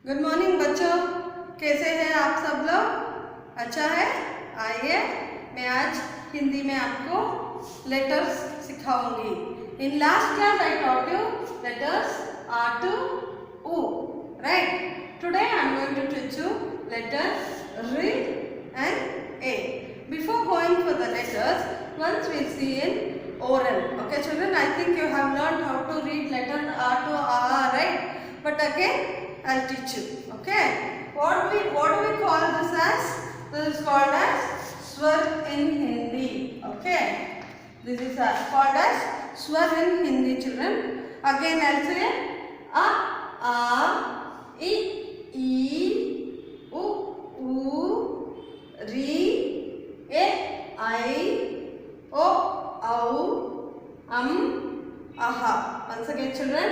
Good morning बच्चों, कैसे हैं आप सब लोग? अच्छा है। आइए मैं आज हिंदी में आपको लेटर्स सिखाऊंगी। In last class I taught you letters आ टू ऊ, right? Today I am going to teach you letters री एंड ए. Before going for the letters, once we'll see in oral. Okay children, I think you have learned how to read letter A to A, right? But again I'll teach you. Okay, what do we call this as? This is called as swar in Hindi. Okay, this is called as swar in Hindi, children. Again I'll say a, I, u, ri, e, I, o, au, aha. Once again children,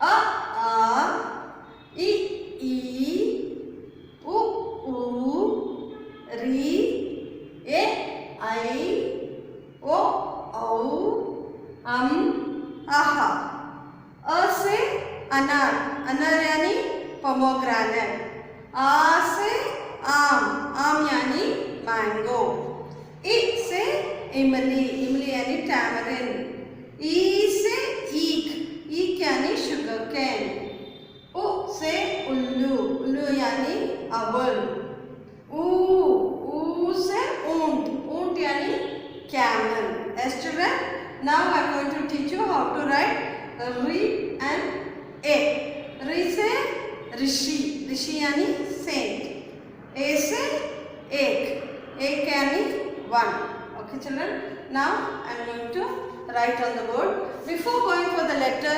a, I, u, ri, e, I, o, au, aha. A से अनार, अनार यानी pomegranate. आ से आम, आम यानी mango. इ से इमली, इमली यानी टैमरिन. ई से ईख, ईख यानी शुगर केन. उ से उल्लू, उल्लू यानी अवल. ऊ से ऊंट, ऊंट यानी camel. Yes children, now I am going to teach you how to write री and ए. री से ऋषि, ऋषि यानी सेंट. ए से एक, एक यानी one. Okay children, now I am going to write on the board. Before going for the letter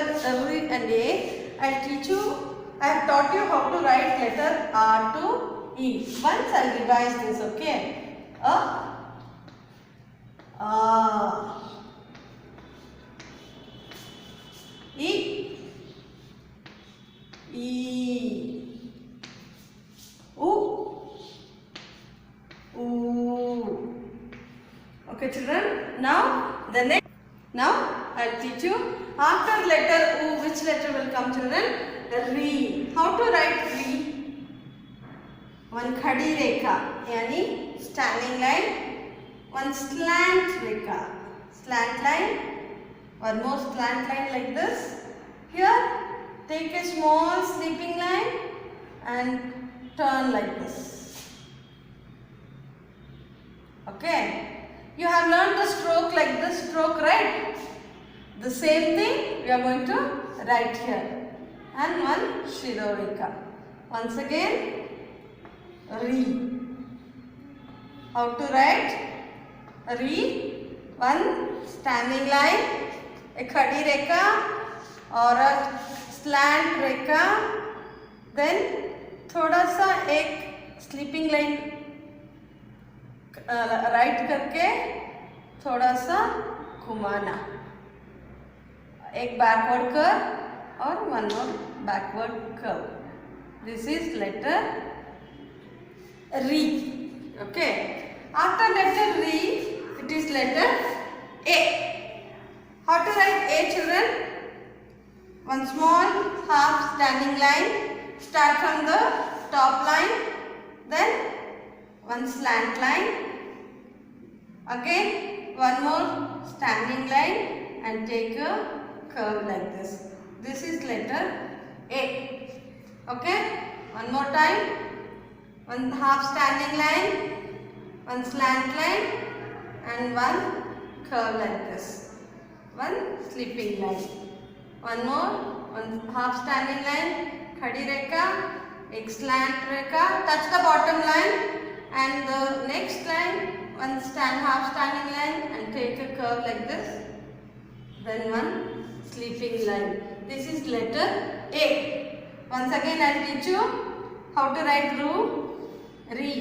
री and A, I will teach you, I have taught you how to write letter R to E. Once I will revise this, okay? A, I, U, okay children, now the next, now I will teach you after letter U which letter will come children? Re. How to write re? One khadi rekha yani standing line, one slant rekha, slant line, one more slant line like this. Here take a small sleeping line and turn like this. Okay, you have learned the stroke like this stroke, right? The same thing we are going to write here. And one shirorekha. Once again, re. How to write re? One standing line, एक खड़ी रेखा और slant रेखा, then थोड़ा सा एक sleeping line right करके थोड़ा सा घुमाना, एक बैकवर्ड कर्व और one more backward curve. This is letter री. ओके, आफ्टर लेटर री it is letter A. How to write A children? One small half standing line, start from the top line, then one slant line, again one more standing line and take a curve like this. This is letter A. Okay, one more time, one half standing line, one slant line and one curve like this, one sleeping line, one more, one half standing line, khadi rekha, ek slant rekha, touch the bottom line and the next line, one half standing line and take a curve like this, then one sleeping line. This is letter A. Once again I will teach you how to write re.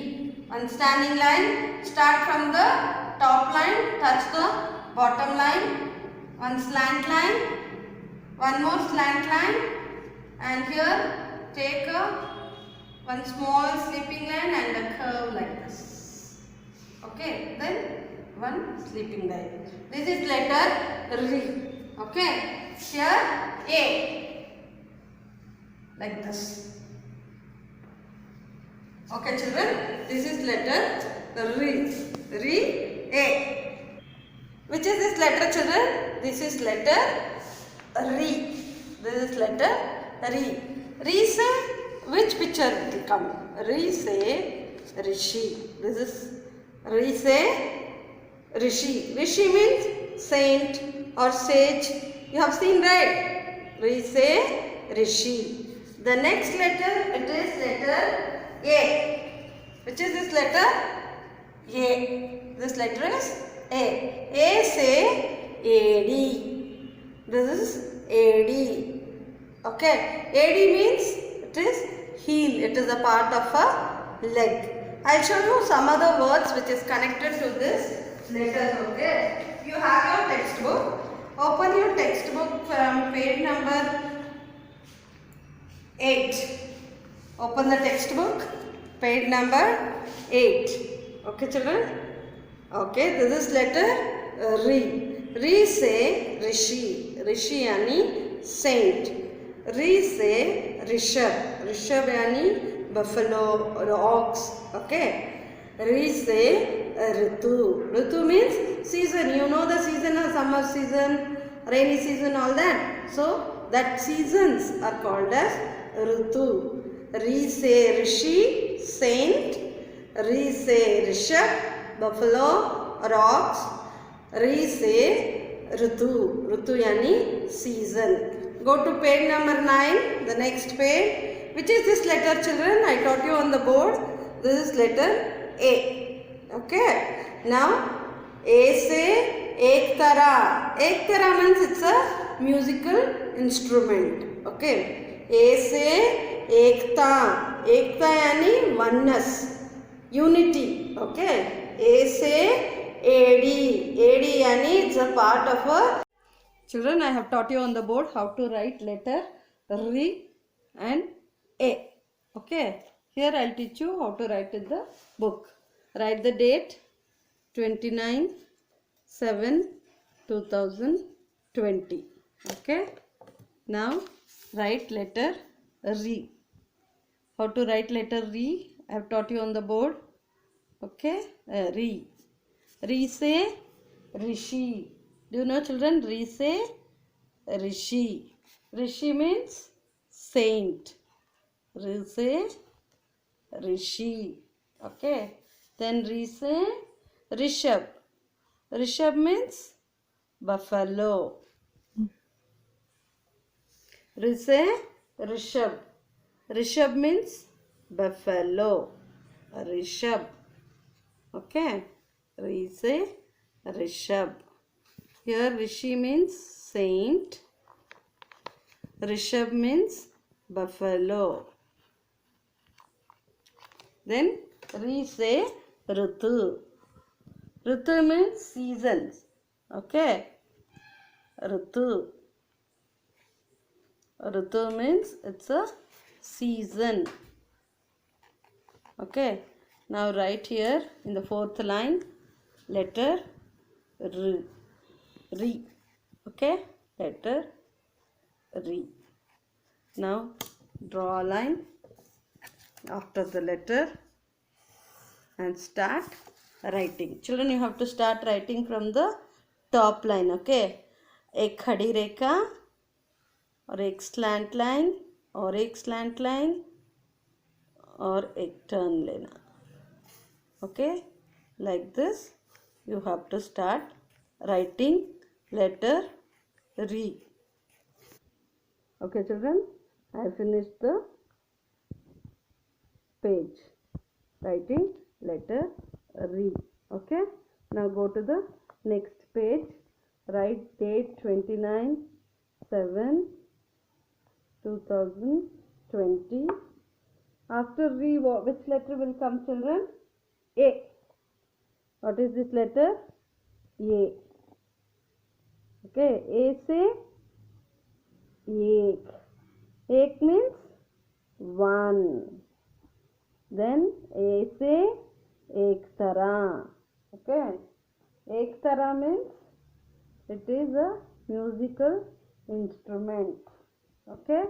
One standing line, start from the top line, touch the bottom line, one slant line, one more slant line and here take one small sleeping line and a curve like this. Okay, then one sleeping line. This is letter R. Okay, here A like this. Okay, children, this is letter Re. Re, A. Which is this letter, children? This is letter Re. This is letter Re. Re say which picture it will come? Re say Rishi. This is Re say Rishi. Rishi means saint or sage. You have seen, right? Re say Rishi. The next letter, it is letter A. Which is this letter? A. This letter is A. A say AD. This is AD. Okay. AD means it is heel. It is a part of a leg. I'll show you some other words which is connected to this letter. Okay. You have your textbook. Open your textbook from page number 8. Open the textbook. Page number 8. Okay, children? Okay, this is letter Re. Re say Rishi. Rishi yani saint. Re say Rishabh. Rishabh yani buffalo or ox. Okay. Re say Ritu. Ritu means season. You know the season, summer season, rainy season, all that. So, that seasons are called as Ritu. Re say Rishi, saint. Re say Rishabh, buffalo or ox. Re say Ritu. Ritu yani season. Go to page number 9, the next page. Which is this letter, children? I taught you on the board. This is letter A. Okay. Now, A say Ektara. Ektara means it's a musical instrument. Okay. A say Ekta. Ekta yani oneness. Unity. Okay. A say AD. AD yani it's a part of a. Children, I have taught you on the board how to write letter Re and A. Okay. Here I will teach you how to write in the book. Write the date 29/7/2020. Okay. Now write letter Re. How to write letter Re? I have taught you on the board. Okay. Re. Re say Rishi. Do you know, children? Re say Rishi. Rishi means saint. Re say Rishi. Okay. Then Re say Rishabh. Rishabh means buffalo. Re say Rishabh. Rishabh means buffalo. Rishabh. Okay. Re say Rishabh. Here Rishi means saint. Rishabh means buffalo. Then Re say Ritu. Ritu means seasons. Okay. Ritu. Ritu means it's a season. Okay. Now write here in the fourth line letter R. Re. Okay. Letter Re. Now draw a line after the letter and start writing. Children, you have to start writing from the top line. Okay. एक खड़ी रेखा और एक slant line और एक slant line और एक turn लेना. Okay. Like this you have to start writing letter Re. Okay, children, I have finished the page writing letter Re. Okay. Now go to the next page. Write date 29/7/2020. After Re, which letter will come, children? A. What is this letter? A. Okay. A say Ek. Ek means one. Then A say Ektara. Okay. Ektara means it is a musical instrument. Okay.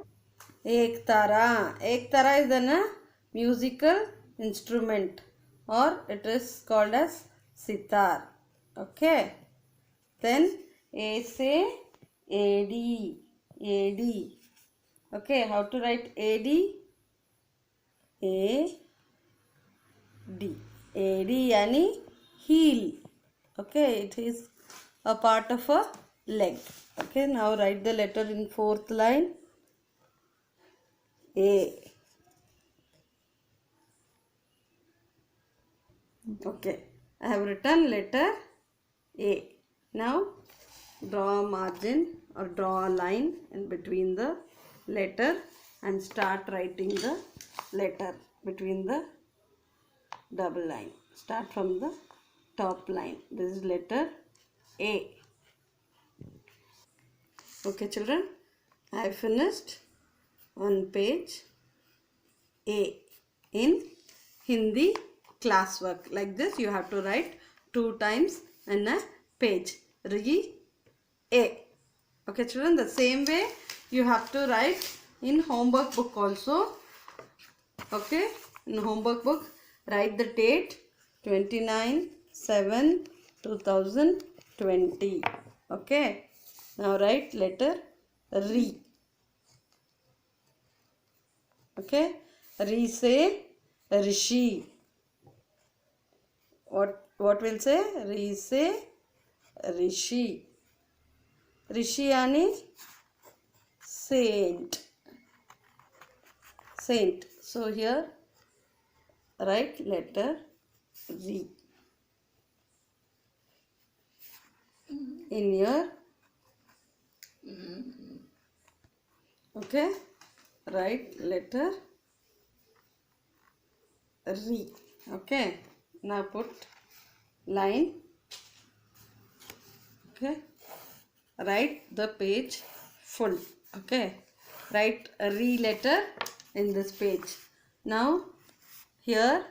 Ektara. Ektara is a musical instrument, or it is called as sitar. Okay, then A say AD, AD. Okay, how to write AD? AD, AD yani heel. Okay, it is a part of a leg. Okay, now write the letter in fourth line. A. Okay, I have written letter A. Now draw a margin or draw a line in between the letter and start writing the letter between the double line. Start from the top line. This is letter A. Okay children, I have finished on page A in Hindi classwork. Like this you have to write 2 times in a page. Re A. Okay children, the same way you have to write in homework book also. Okay, in homework book write the date 29/7/2020. Okay, now write letter Re. Okay, Re say Rishi. What will say? Re say Rishi. Rishi yani saint. Saint. So here write letter Re in your, okay, write letter Re. Okay, now put line. Okay, write the page full. Okay, write a Re letter in this page. Now here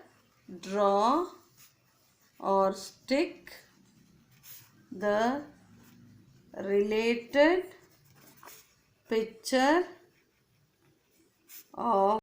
draw or stick the related picture of